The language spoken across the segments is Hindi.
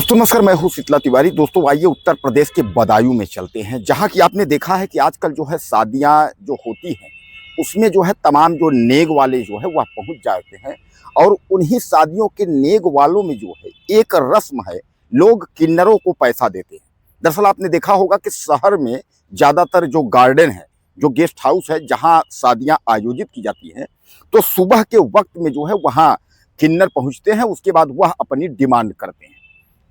दोस्तों नमस्कार, मैं हूं शीतला तिवारी। दोस्तों आइए उत्तर प्रदेश के बदायूं में चलते हैं, जहां की आपने देखा है कि आजकल जो है शादियां जो होती हैं उसमें जो है तमाम जो नेग वाले जो है वह पहुंच जाते हैं। और उन्हीं शादियों के नेग वालों में जो है एक रस्म है, लोग किन्नरों को पैसा देते हैं। दरअसल आपने देखा होगा कि शहर में ज़्यादातर जो गार्डन है, जो गेस्ट हाउस है, जहाँ शादियाँ आयोजित की जाती हैं, तो सुबह के वक्त में जो है वहाँ किन्नर पहुँचते हैं। उसके बाद वह अपनी डिमांड करते हैं।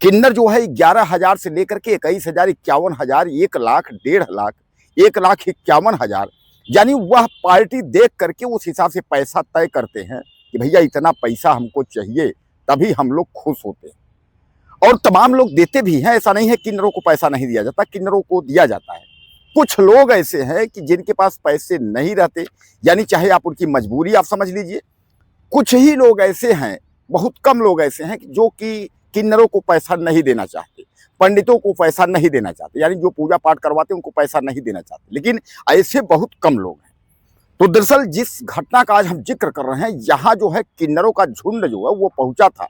किन्नर जो है 11,000 से लेकर के 21,000, 51,000, 1 लाख, 1.5 लाख, 1,51,000, यानी वह पार्टी देख करके उस हिसाब से पैसा तय करते हैं कि भैया इतना पैसा हमको चाहिए, तभी हम लोग खुश होते हैं। और तमाम लोग देते भी हैं, ऐसा नहीं है किन्नरों को पैसा नहीं दिया जाता, किन्नरों को दिया जाता है। कुछ लोग ऐसे हैं कि जिनके पास पैसे नहीं रहते, यानी चाहे आप उनकी मजबूरी आप समझ लीजिए। कुछ ही लोग ऐसे हैं, बहुत कम लोग ऐसे हैं जो कि किन्नरों को पैसा नहीं देना चाहते, पंडितों को पैसा नहीं देना चाहते, यानी जो पूजा पाठ करवाते हैं उनको पैसा नहीं देना चाहते, लेकिन ऐसे बहुत कम लोग हैं। तो दरअसल जिस घटना का आज हम जिक्र कर रहे हैं, यहाँ जो है किन्नरों का झुंड जो है वो पहुंचा था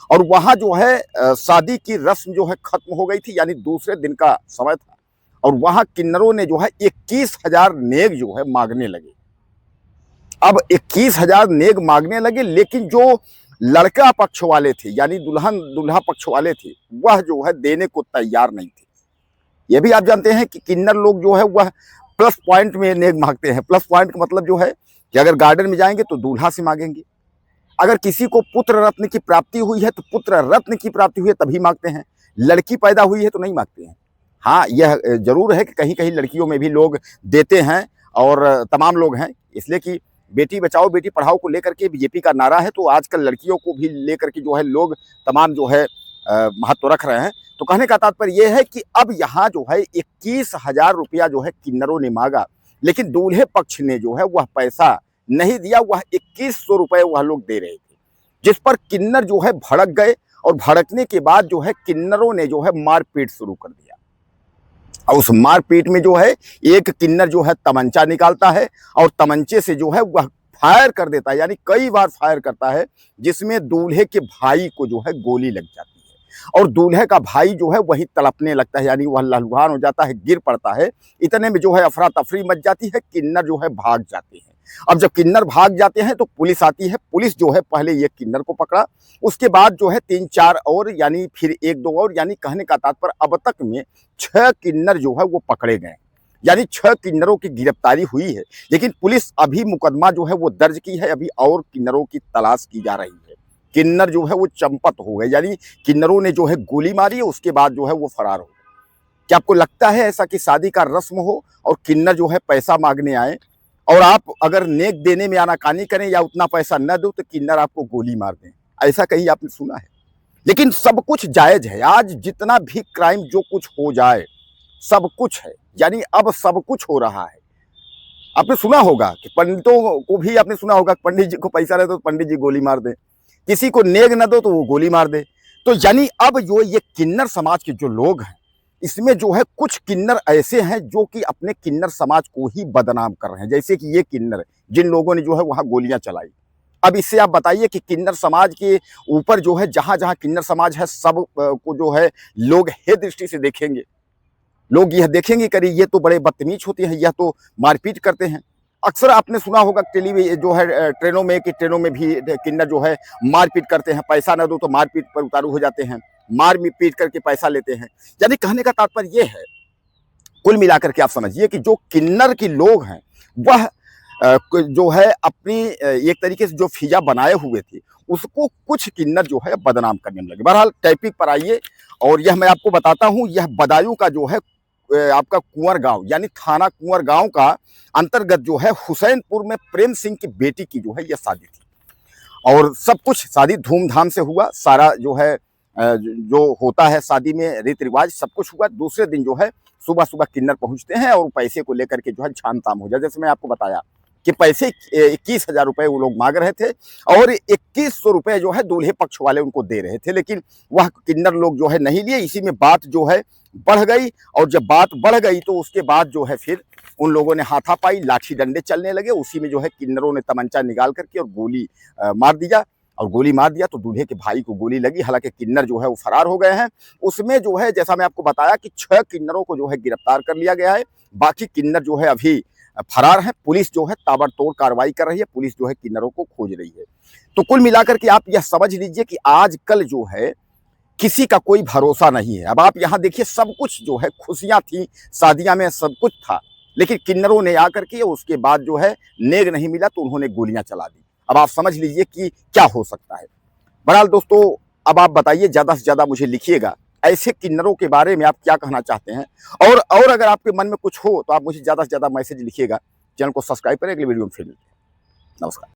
और वहाँ जो है शादी की रस्म जो है खत्म हो गई थी, यानी दूसरे दिन का समय था। और वहाँ किन्नरों ने जो है 21,000 नेग जो है मांगने लगे। अब 21,000 नेग मांगने लगे, लेकिन जो लड़का पक्ष वाले थे, यानी दुल्हन दूल्हा पक्ष वाले थे, वह जो है देने को तैयार नहीं थे। ये भी आप जानते हैं कि किन्नर लोग जो है वह प्लस पॉइंट में नेग मांगते हैं। प्लस पॉइंट का मतलब जो है कि अगर गार्डन में जाएंगे तो दूल्हा से मांगेंगे, अगर किसी को पुत्र रत्न की प्राप्ति हुई है तो पुत्र रत्न की प्राप्ति हुई है तभी मांगते हैं, लड़की पैदा हुई है तो नहीं मांगते हैं। हाँ, यह जरूर है कि कहीं कहीं लड़कियों में भी लोग देते हैं और तमाम लोग हैं, इसलिए कि बेटी बचाओ बेटी पढ़ाओ को लेकर के बीजेपी का नारा है, तो आजकल लड़कियों को भी लेकर के जो है लोग तमाम जो है महत्व रख रहे हैं। तो कहने का तात्पर्य यह है कि अब यहाँ जो है 21,000 रुपया जो है किन्नरों ने मांगा, लेकिन दूल्हे पक्ष ने जो है वह पैसा नहीं दिया, वह 2100 रुपये वह लोग दे रहे थे, जिस पर किन्नर जो है भड़क गए। और भड़कने के बाद जो है किन्नरों ने जो है मारपीट शुरू कर दिया। और उस मारपीट में जो है एक किन्नर जो है तमंचा निकालता है और तमंचे से जो है वह फायर कर देता है, यानी कई बार फायर करता है, जिसमें दूल्हे के भाई को जो है गोली लग जाती है। और दूल्हे का भाई जो है वही तड़पने लगता है, यानी वह लहलहान हो जाता है, गिर पड़ता है। इतने में जो है अफरा तफरी मच जाती है, किन्नर जो है भाग जाते हैं। अब जब किन्नर भाग जाते हैं तो पुलिस आती है। पुलिस जो है पहले ये किन्नर को पकड़ा, उसके बाद जो है 3-4 और, यानी फिर 1-2 और, यानी कहने का तात्पर्य अब तक में 6 किन्नर जो है वो पकड़े गए, यानी 6 किन्नरों की गिरफ्तारी हुई है। लेकिन पुलिस अभी मुकदमा जो है वो दर्ज की है, अभी और किन्नरों की तलाश की जा रही है। किन्नर जो है वो चंपत हो गए, यानी किन्नरों ने जो है गोली मारी, उसके बाद जो है वो फरार हो गए। क्या आपको लगता है ऐसा कि शादी का रस्म हो और किन्नर जो है पैसा मांगने आए और आप अगर नेक देने में आनाकानी करें या उतना पैसा न दो तो किन्नर आपको गोली मार दें? ऐसा कहीं आपने सुना है? लेकिन सब कुछ जायज है। आज जितना भी क्राइम जो कुछ हो जाए सब कुछ है, यानी अब सब कुछ हो रहा है। आपने सुना होगा कि पंडितों को भी आपने सुना होगा, पंडित जी को पैसा दे तो पंडित जी गोली मार दे, किसी को नेग न दो तो वो गोली मार दे। तो यानी अब जो ये किन्नर समाज के जो लोग हैं, इसमें जो है कुछ किन्नर ऐसे हैं जो कि अपने किन्नर समाज को ही बदनाम कर रहे हैं, जैसे कि ये किन्नर जिन लोगों ने जो है वहाँ गोलियां चलाई। अब इससे आप बताइए कि किन्नर समाज के ऊपर जो है जहां जहां किन्नर समाज है, सब को जो है लोग हे दृष्टि से देखेंगे। लोग यह देखेंगे करी ये तो बड़े बदतमीज होते हैं, यह तो मारपीट करते हैं। अक्सर आपने सुना होगा टेलीविजन जो है ट्रेनों में कि ट्रेनों में भी किन्नर जो है मारपीट करते हैं, पैसा न दो तो मारपीट पर उतारू हो जाते हैं, मार पीट करके पैसा लेते हैं। यानी कहने का तात्पर्य यह है, कुल मिलाकर के आप समझिए कि जो किन्नर के लोग हैं वह जो है अपनी एक तरीके से जो फिजा बनाए हुए थे उसको कुछ किन्नर जो है बदनाम करने में लगे। बहरहाल टॉपिक पर आइए और यह मैं आपको बताता हूँ, यह बदायूं का जो है आपका कुंवर गांव, यानी थाना कुंवर गांव का अंतर्गत जो है हुसैनपुर में प्रेम सिंह की बेटी की जो है यह शादी थी। और सब कुछ शादी धूमधाम से हुआ, सारा जो है जो होता है शादी में रीति रिवाज सब कुछ हुआ। दूसरे दिन जो है सुबह सुबह किन्नर पहुंचते हैं और पैसे को लेकर के जो है छान ताम हो जाए। जैसे मैं आपको बताया कि पैसे 21,000 रुपये वो लोग मांग रहे थे और 2100 रुपये जो है दूल्हे पक्ष वाले उनको दे रहे थे, लेकिन वह किन्नर लोग जो है नहीं लिए। इसी में बात जो है बढ़ गई और जब बात बढ़ गई तो उसके बाद जो है फिर उन लोगों ने हाथापाई लाठी डंडे चलने लगे। उसी में जो है किन्नरों ने तमंचा निकाल करके और गोली मार दिया और गोली मार दिया। तो दूल्हे के भाई को गोली लगी, हालांकि किन्नर जो है वो फरार हो गए हैं। उसमें जो है जैसा मैं आपको बताया कि 6 किन्नरों को जो है गिरफ्तार कर लिया गया है। बाकी किन्नर जो है अभी फरार है। पुलिस जो है ताबड़तोड़ कार्रवाई कर रही है, पुलिस जो है किन्नरों को खोज रही है। तो कुल मिलाकर के आप यह समझ लीजिए कि आजकल जो है किसी का कोई भरोसा नहीं है। अब आप यहाँ देखिए, सब कुछ जो है खुशियां थी, शादियां में सब कुछ था, लेकिन किन्नरों ने आकर के उसके बाद जो है नेग नहीं मिला तो उन्होंने गोलियां चला दी। अब आप समझ लीजिए कि क्या हो सकता है। बहरहाल दोस्तों, अब आप बताइए, ज्यादा से ज्यादा मुझे लिखिएगा ऐसे किन्नरों के बारे में आप क्या कहना चाहते हैं। और अगर आपके मन में कुछ हो तो आप मुझे ज्यादा से ज्यादा मैसेज लिखिएगा। चैनल को सब्सक्राइब करें, अगले वीडियो में फिर मिलते हैं। नमस्कार।